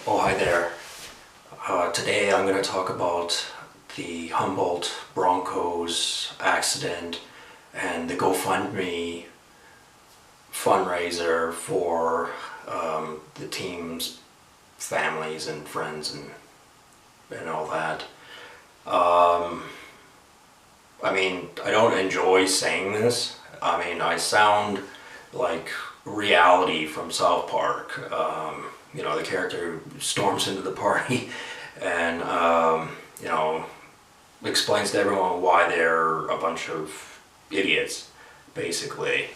Oh, hi there. Today I'm going to talk about the Humboldt Broncos accident and the GoFundMe fundraiser for the team's families and friends and all that. I don't enjoy saying this. I sound like reality from South Park. The character who storms into the party and, explains to everyone why they're a bunch of idiots, basically,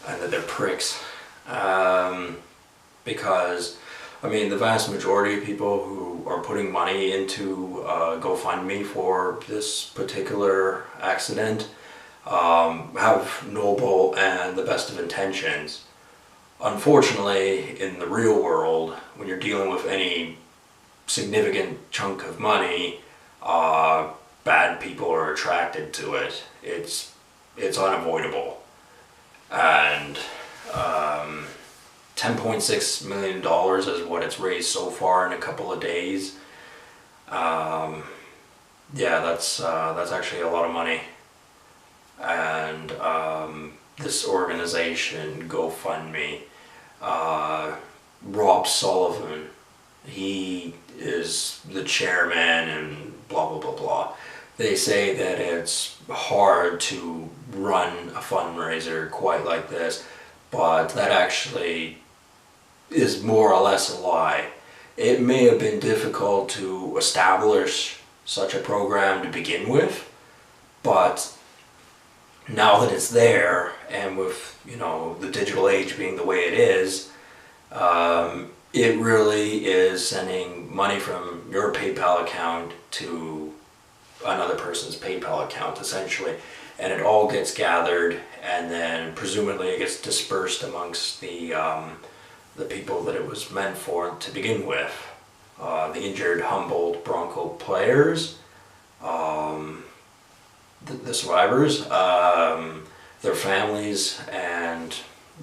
and that they're pricks. Because, the vast majority of people who are putting money into GoFundMe for this particular accident have noble and the best of intentions. Unfortunately, in the real world, when you're dealing with any significant chunk of money, bad people are attracted to it. It's unavoidable. And $10.6 million is what it's raised so far in a couple of days. That's actually a lot of money. And this organization, GoFundMe, Rob Sullivan, he is the chairman and blah blah blah blah. They say that it's hard to run a fundraiser quite like this, but that actually is more or less a lie. It may have been difficult to establish such a program to begin with, but now that it's there, and with the digital age being the way it is, it really is sending money from your PayPal account to another person's PayPal account, essentially, and it all gets gathered, and then presumably it gets dispersed amongst the people that it was meant for to begin with, the injured Humboldt Bronco players, the survivors, their families, and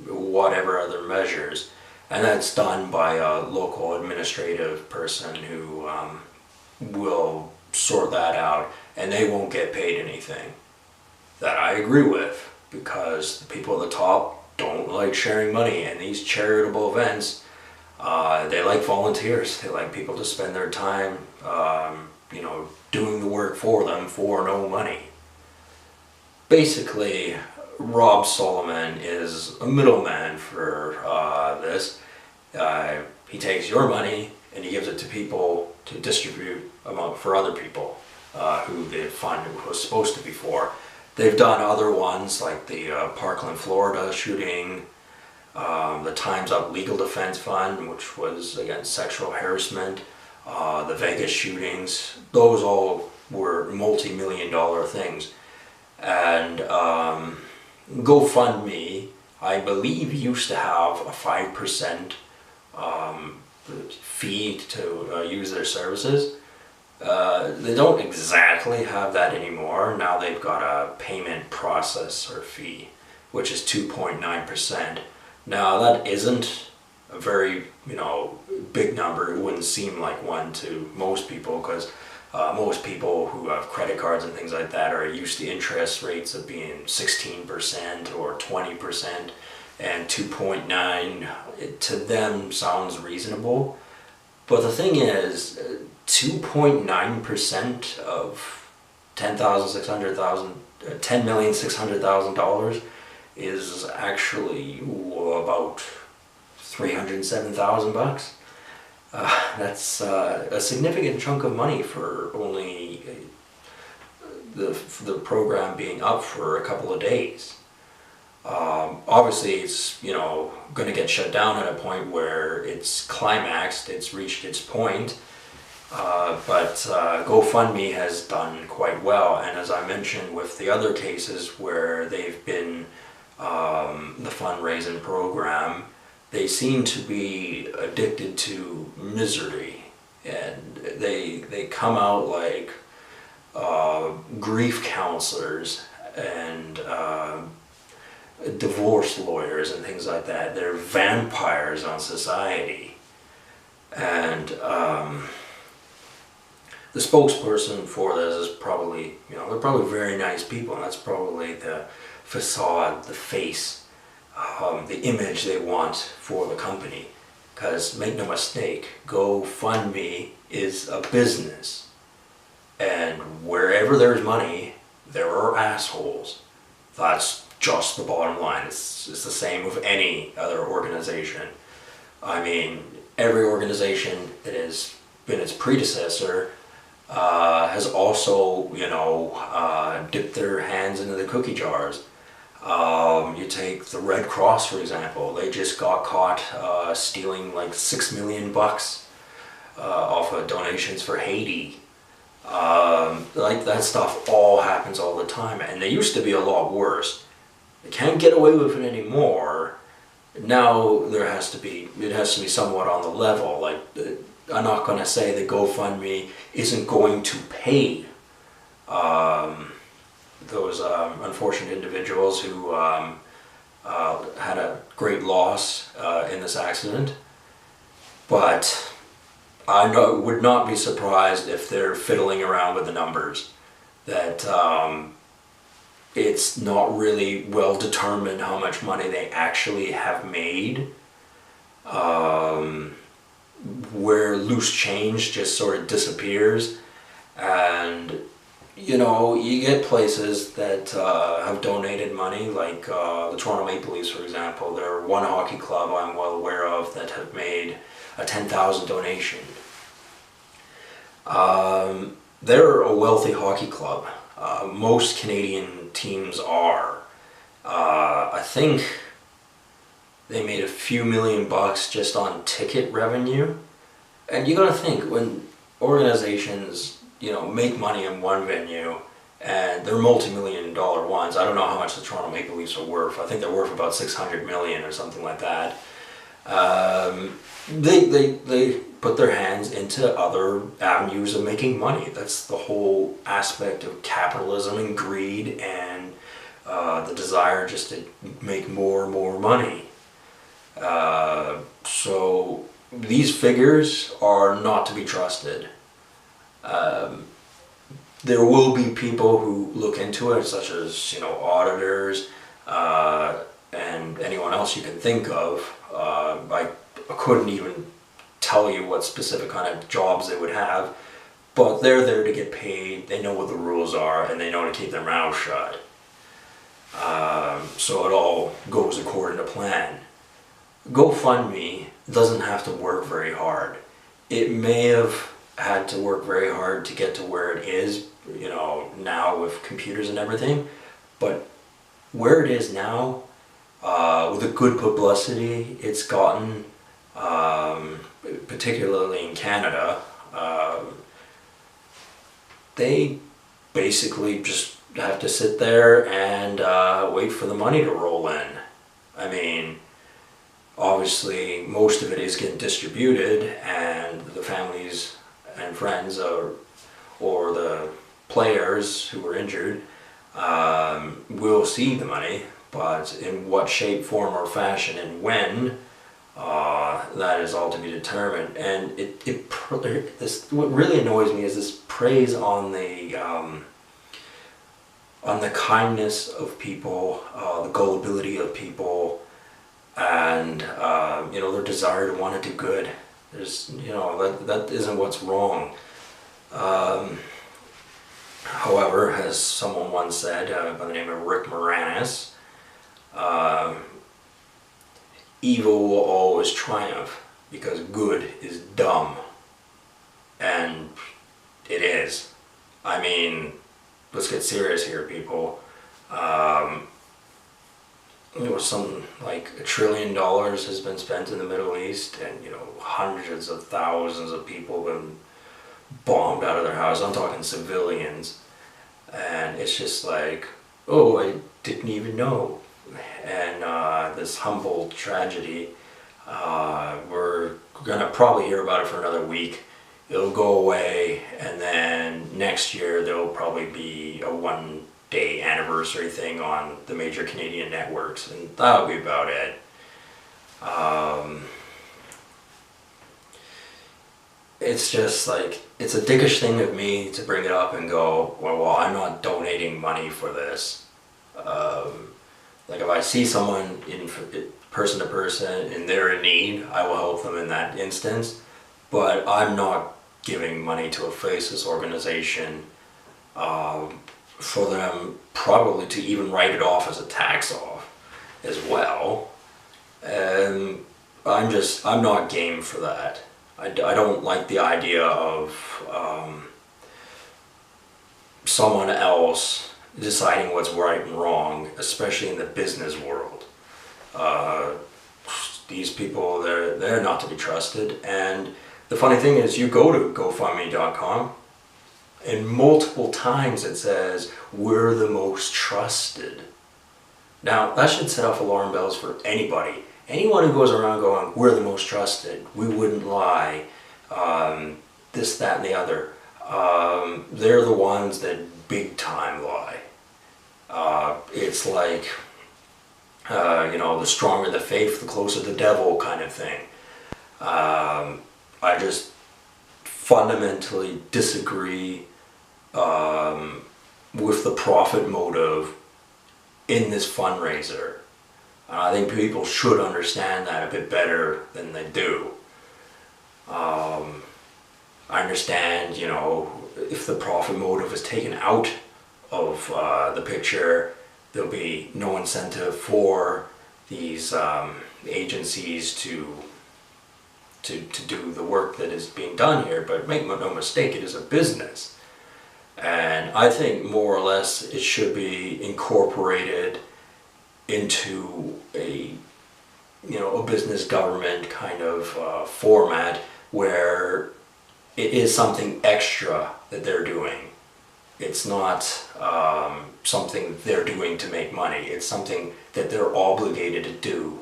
whatever other measures. And that's done by a local administrative person who will sort that out, and they won't get paid anything. That I agree with, because the people at the top don't like sharing money, and these charitable events, they like volunteers. They like people to spend their time doing the work for them for no money. Basically, Rob Solomon is a middleman for this. He takes your money and he gives it to people to distribute for other people who the fund was supposed to be for. They've done other ones like the Parkland, Florida shooting, the Time's Up Legal Defense Fund, which was against sexual harassment, the Vegas shootings. Those all were multi-million-dollar things. And GoFundMe, I believe, used to have a 5% fee to use their services. They don't exactly have that anymore. Now they've got a payment processor fee, which is 2.9%. Now that isn't a very big number. It wouldn't seem like one to most people, because most people who have credit cards and things like that are used to interest rates of being 16% or 20%, and 2.9 to them sounds reasonable. But the thing is, 2.9% of $10,600,000 is actually about $307,000. That's a significant chunk of money for only the program being up for a couple of days. Obviously, it's going to get shut down at a point where it's climaxed, it's reached its point. But GoFundMe has done quite well, and as I mentioned with the other cases where they've been the fundraising program, they seem to be addicted to misery, and they come out like grief counselors and divorce lawyers and things like that. They're vampires on society. And the spokesperson for this is probably, they're probably very nice people, and that's probably the facade, the face, the image they want for the company. Because make no mistake, GoFundMe is a business, and wherever there's money, there are assholes. That's just the bottom line. It's the same with any other organization. I mean, every organization that has been its predecessor has also, dipped their hands into the cookie jars. You take the Red Cross, for example. They just got caught stealing like $6 million off of donations for Haiti. Like that stuff all happens all the time, and they used to be a lot worse. They can't get away with it anymore. Now it has to be somewhat on the level. Like, I'm not going to say that GoFundMe isn't going to pay those unfortunate individuals who had a great loss in this accident, but I would not be surprised if they're fiddling around with the numbers, that it's not really well determined how much money they actually have made, where loose change just sort of disappears. And you get places that have donated money, like the Toronto Maple Leafs, for example. There are one hockey club I'm well aware of that have made a $10,000 donation. They're a wealthy hockey club. Most Canadian teams are. I think they made a few $1 million just on ticket revenue. And you gotta think, when organizations, make money in one venue, and they're multi-million-dollar ones. I don't know how much the Toronto Maple Leafs are worth. I think they're worth about $600 million or something like that. They put their hands into other avenues of making money. That's the whole aspect of capitalism and greed, and the desire just to make more and more money. So these figures are not to be trusted. There will be people who look into it, such as auditors and anyone else you can think of. I couldn't even tell you what specific kind of jobs they would have, but they're there to get paid. They know what the rules are, and they know to keep their mouth shut. So it all goes according to plan. GoFundMe doesn't have to work very hard. It may have had to work very hard to get to where it is, now with computers and everything, but where it is now, with a good publicity it's gotten, particularly in Canada, they basically just have to sit there and wait for the money to roll in. I mean, obviously most of it is getting distributed, and the families and friends or the players who were injured will see the money, but in what shape, form, or fashion, and when, that is all to be determined. And what really annoys me is this praise on the kindness of people, the gullibility of people, and their desire to want to do good. There's, that isn't what's wrong. However, as someone once said, by the name of Rick Moranis, evil will always triumph because good is dumb. And it is. I mean, let's get serious here, people. Something like $1 trillion has been spent in the Middle East, and hundreds of thousands of people have been bombed out of their house. I'm talking civilians, and it's just like, oh, I didn't even know. And this humble tragedy, we're gonna probably hear about it for another week. It'll go away, and then next year there'll probably be a one-day anniversary thing on the major Canadian networks, and that'll be about it. it's just like, it's a dickish thing of me to bring it up and go, well, I'm not donating money for this. Like if I see someone in person to person and they're in need, I will help them in that instance. But I'm not giving money to a faceless organization for them probably to even write it off as a tax off as well. And I'm not game for that. I don't like the idea of someone else deciding what's right and wrong, especially in the business world. These people, they're not to be trusted. And the funny thing is, you go to GoFundMe.com, and multiple times it says, we're the most trusted. Now, that should set off alarm bells for anybody. Anyone who goes around going, we're the most trusted, we wouldn't lie, this, that, and the other. They're the ones that big time lie. It's like, the stronger the faith, the closer the devil kind of thing. I just fundamentally disagree with the profit motive in this fundraiser. I think people should understand that a bit better than they do. I understand, if the profit motive is taken out of the picture, there'll be no incentive for these agencies to do the work that is being done here. But make no mistake, it is a business. And I think more or less it should be incorporated into a business government kind of format where it is something extra that they're doing. It's not something they're doing to make money. It's something that they're obligated to do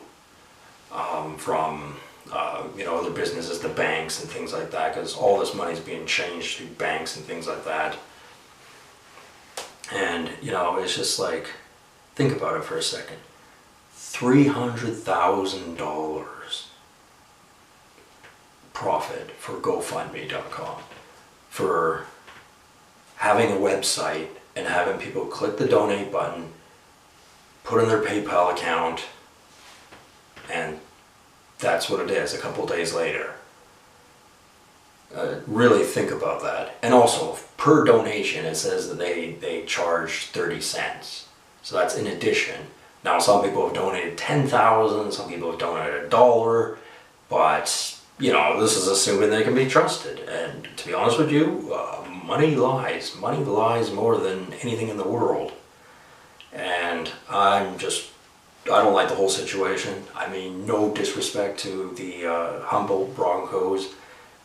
from other businesses, the banks and things like that, because all this money is being changed through banks and things like that. And it's just like, think about it for a second. $300,000 profit for GoFundMe.com for having a website and having people click the donate button, put in their PayPal account, and that's what it is a couple days later. Really think about that. And also, per donation, it says that they charge 30 cents. So that's in addition. Now, some people have donated 10,000, some people have donated $1, but this is assuming they can be trusted. And to be honest with you, money lies. Money lies more than anything in the world. And I don't like the whole situation. I mean, no disrespect to the Humboldt Broncos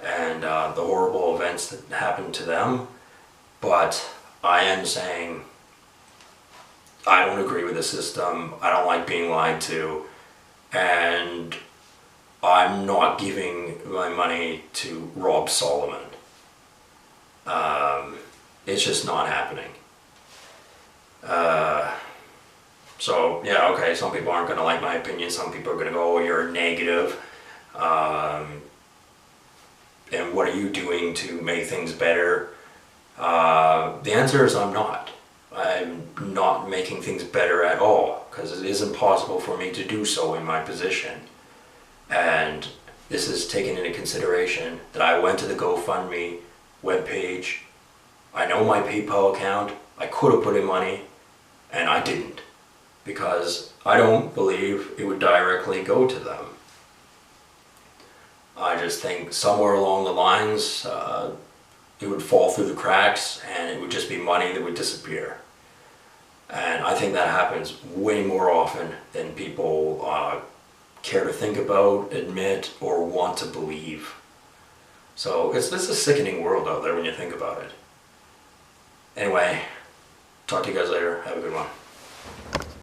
and the horrible events that happened to them, but I am saying I don't agree with the system. I don't like being lied to, and I'm not giving my money to Rob Solomon. It's just not happening. So yeah, okay, some people aren't going to like my opinion. Some people are going to go, oh, you're negative. And what are you doing to make things better? The answer is I'm not. I'm not making things better at all, because it is impossible for me to do so in my position. And this is taken into consideration that I went to the GoFundMe webpage. I know my PayPal account. I could have put in money, and I didn't, because I don't believe it would directly go to them. I just think somewhere along the lines it would fall through the cracks and it would just be money that would disappear. And I think that happens way more often than people care to think about, admit, or want to believe. So it's a sickening world out there when you think about it. Anyway, talk to you guys later. Have a good one.